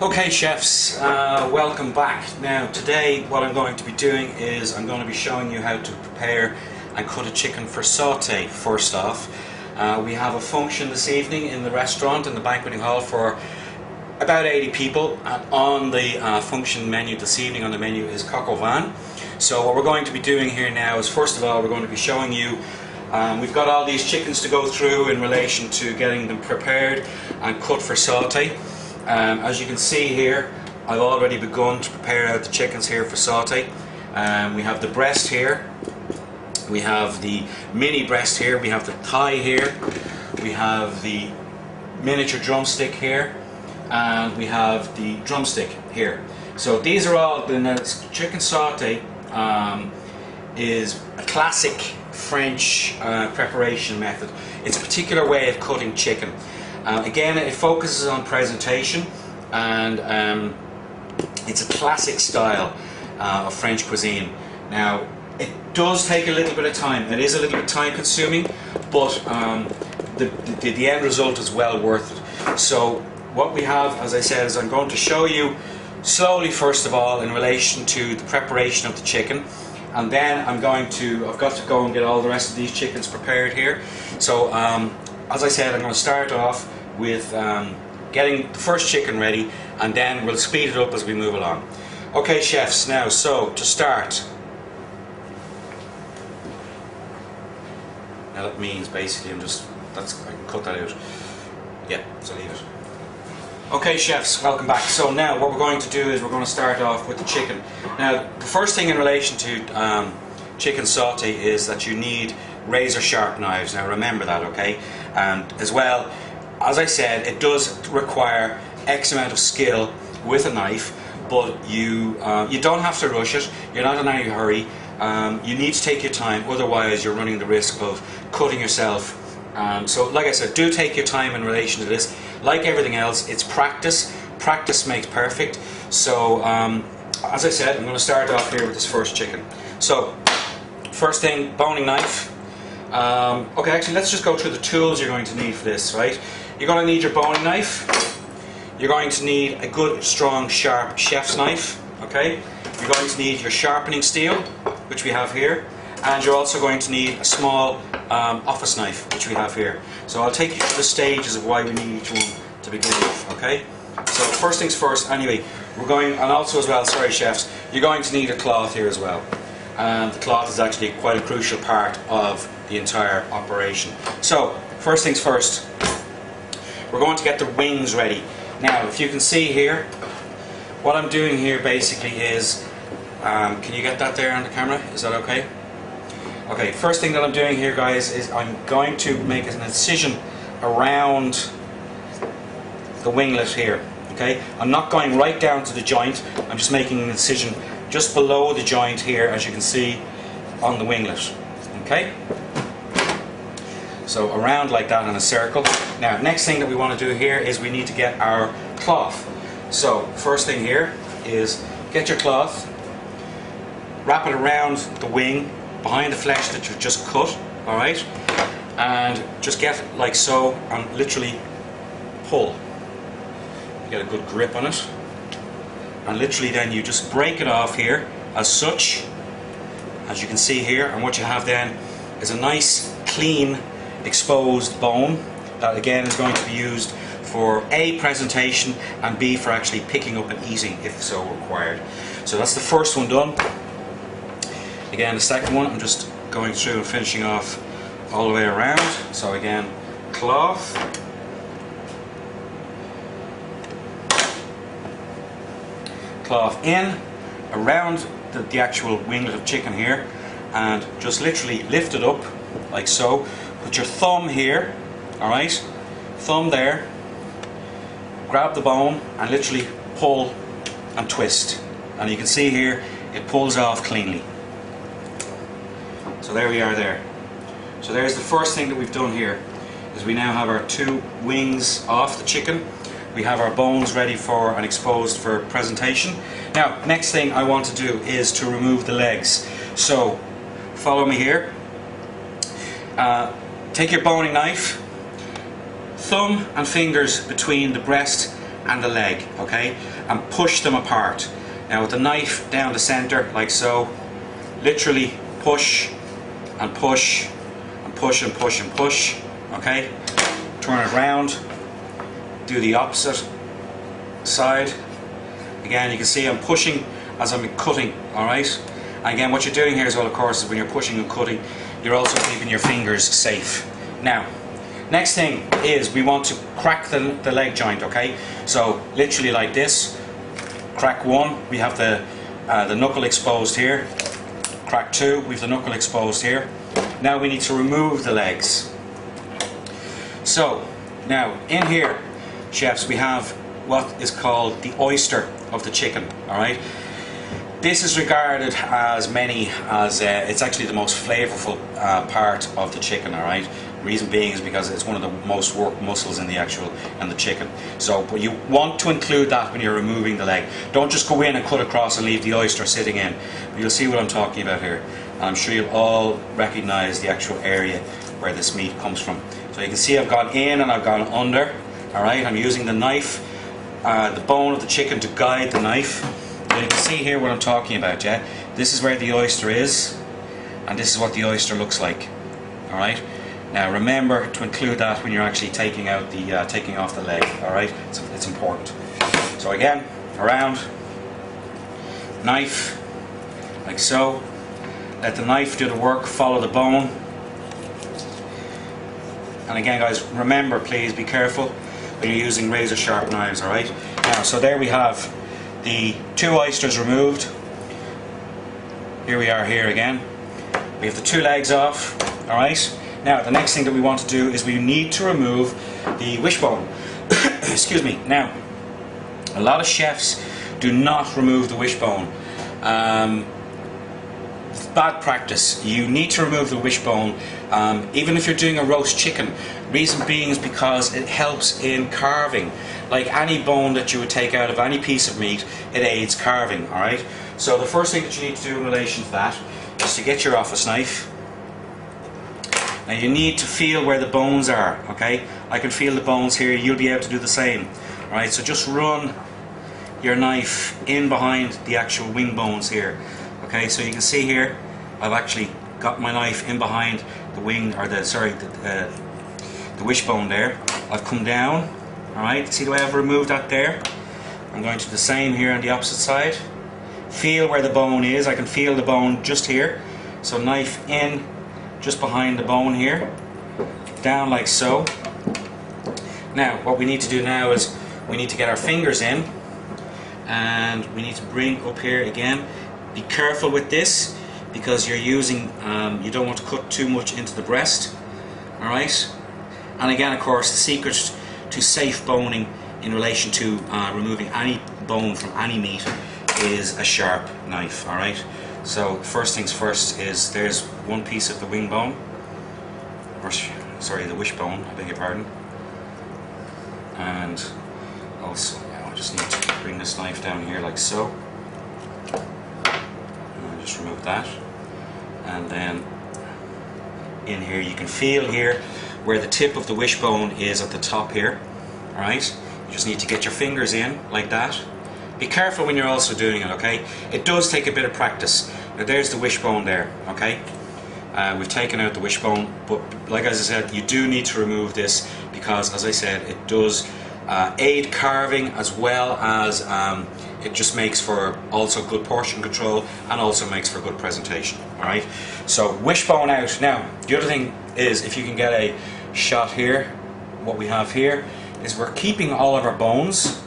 Okay chefs, welcome back. Now today what I'm going to be doing is I'm going to be showing you how to prepare and cut a chicken for saute first off. We have a function this evening in the restaurant, in the banqueting hall, for about 80 people, and on the function menu this evening, on the menu, is coq au vin. So what we're going to be doing here now is, first of all, we're going to be showing you, we've got all these chickens to go through in relation to getting them prepared and cut for saute. As you can see here, I've already begun to prepare out the chickens here for saute. We have the breast here, we have the mini breast here, we have the thigh here, we have the miniature drumstick here, and we have the drumstick here. So these are all, the chicken saute is a classic French preparation method. It's a particular way of cutting chicken. Again, it focuses on presentation, and it's a classic style of French cuisine. Now, it does take a little bit of time. It is a little bit time consuming, but the end result is well worth it. So what we have, as I said, is I'm going to show you slowly, first of all, in relation to the preparation of the chicken, and then I've got to go and get all the rest of these chickens prepared here. So as I said, I'm going to start off with getting the first chicken ready, and then we'll speed it up as we move along. Okay chefs, now so to start, now that means basically I can cut that out. Yeah, so leave it. Okay chefs, welcome back. So now what we're going to do is we're going to start off with the chicken. Now the first thing in relation to chicken saute is that you need razor sharp knives. Now remember that, okay? And as well, as I said, it does require X amount of skill with a knife, but you don't have to rush it. You're not in any hurry. You need to take your time, otherwise you're running the risk of cutting yourself. So like I said, do take your time in relation to this. Like everything else, it's practice. Practice makes perfect. So as I said, I'm going to start off here with this first chicken. So first thing, boning knife. Okay, actually let's just go through the tools you're going to need for this, right? You're going to need your boning knife. You're going to need a good, strong, sharp chef's knife, okay? You're going to need your sharpening steel, which we have here, and you're also going to need a small office knife, which we have here. So I'll take you through the stages of why we need each one to begin with, okay? So first things first, anyway, and also as well, sorry chefs, you're going to need a cloth here as well. And the cloth is actually quite a crucial part of the entire operation. So first things first, we're going to get the wings ready. Now if you can see here, what I'm doing here basically is, can you get that there on the camera? Is that okay? Okay, first thing that I'm doing here guys is I'm going to make an incision around the winglet here. Okay, I'm not going right down to the joint, I'm just making an incision just below the joint here, as you can see on the winglet. Okay, so around like that in a circle. Now next thing that we want to do here is we need to get our cloth. So first thing here is get your cloth, wrap it around the wing behind the flesh that you've just cut, alright, and just get it like so and literally pull. Get a good grip on it, and literally then you just break it off here as such, as you can see here, and what you have then is a nice clean exposed bone that again is going to be used for A, presentation, and B, for actually picking up and eating if so required. So that's the first one done. Again, the second one I'm just going through and finishing off all the way around. So again, cloth, cloth in around the actual winglet of chicken here, and just literally lift it up like so. Put your thumb here, alright, thumb there, grab the bone and literally pull and twist, and you can see here it pulls off cleanly. So there we are there. So there's the first thing that we've done here, is we now have our two wings off the chicken. We have our bones ready for and exposed for presentation. Now, next thing I want to do is to remove the legs. So, follow me here. Take your boning knife, thumb and fingers between the breast and the leg, okay, and push them apart. Now with the knife down the center like so, literally push and push and push and push and push, okay. Turn it around, do the opposite side. Again, you can see I'm pushing as I'm cutting, alright. And again, what you're doing here as well, of course, is when you're pushing and cutting, you're also keeping your fingers safe. Now, next thing is we want to crack the leg joint, okay? So literally like this, crack one, we have the knuckle exposed here. Crack two, we have the knuckle exposed here. Now we need to remove the legs. So now in here, chefs, we have what is called the oyster of the chicken, alright? This is regarded as it's actually the most flavorful part of the chicken, alright? Reason being is because it's one of the most worked muscles in the chicken. So but you want to include that when you're removing the leg. Don't just go in and cut across and leave the oyster sitting in. You'll see what I'm talking about here. And I'm sure you'll all recognize the actual area where this meat comes from. So you can see I've gone in and I've gone under. Alright, I'm using the knife, the bone of the chicken to guide the knife. And you can see here what I'm talking about, yeah? This is where the oyster is, and this is what the oyster looks like. Alright? Now remember to include that when you're actually taking off the leg, alright? It's important. So again, around, knife, like so. Let the knife do the work, follow the bone. And again guys, remember, please be careful when you're using razor sharp knives, alright? Now, so there we have the two oysters removed. Here we are here again. We have the two legs off, alright? Now the next thing that we want to do is we need to remove the wishbone. Excuse me. Now, a lot of chefs do not remove the wishbone. It's bad practice. You need to remove the wishbone, even if you're doing a roast chicken. Reason being is because it helps in carving. Like any bone that you would take out of any piece of meat, it aids carving, alright? So the first thing that you need to do in relation to that is to get your office knife. Now you need to feel where the bones are, okay? I can feel the bones here, you'll be able to do the same. Alright, so just run your knife in behind the actual wing bones here. Okay, so you can see here, I've actually got my knife in behind the wing, or the wishbone there. I've come down, alright, see the way I've removed that there? I'm going to do the same here on the opposite side. Feel where the bone is, I can feel the bone just here. So knife in, just behind the bone here, down like so. Now, what we need to do now is, we need to get our fingers in, and we need to bring up here again. Be careful with this, because you're using, you don't want to cut too much into the breast, alright? And again, of course, the secret to safe boning in relation to removing any bone from any meat is a sharp knife, alright? So first things first is, there's one piece of the wing bone, or sorry, the wishbone, I beg your pardon. And also, I just need to bring this knife down here like so. Just remove that, and then in here you can feel here where the tip of the wishbone is at the top here. Alright, you just need to get your fingers in like that. Be careful when you're also doing it, okay? It does take a bit of practice. Now there's the wishbone there, okay? We've taken out the wishbone, but like as I said, you do need to remove this, because as I said, it does aid carving, as well as it just makes for also good portion control, and also makes for good presentation. Alright, so wishbone out. Now the other thing is, if you can get a shot here, what we have here is we're keeping all of our bones,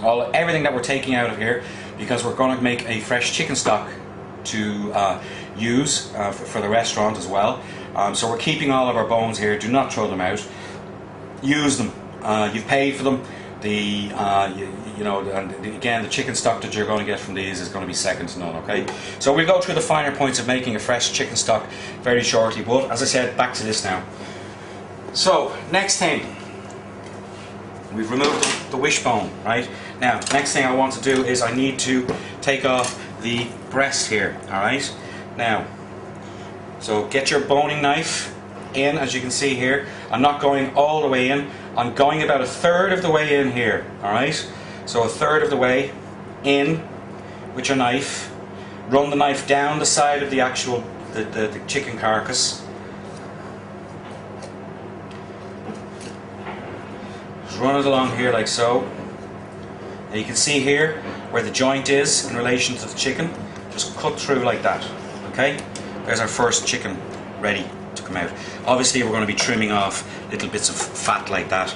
everything that we're taking out of here, because we're going to make a fresh chicken stock to use for the restaurant as well. So we're keeping all of our bones here. Do not throw them out. Use them. You've paid for them. Again, the chicken stock that you're going to get from these is going to be second to none, okay? So we'll go through the finer points of making a fresh chicken stock very shortly, but as I said, back to this now. So, next thing, we've removed the wishbone, right? Now, next thing I want to do is I need to take off the breast here, alright? Now, so get your boning knife in, as you can see here. I'm not going all the way in, I'm going about 1/3 of the way in here, alright? So 1/3 of the way in with your knife. Run the knife down the side of the actual the chicken carcass. Just run it along here like so. And you can see here where the joint is in relation to the chicken. Just cut through like that. Okay? There's our first chicken ready to come out. Obviously we're going to be trimming off little bits of fat like that.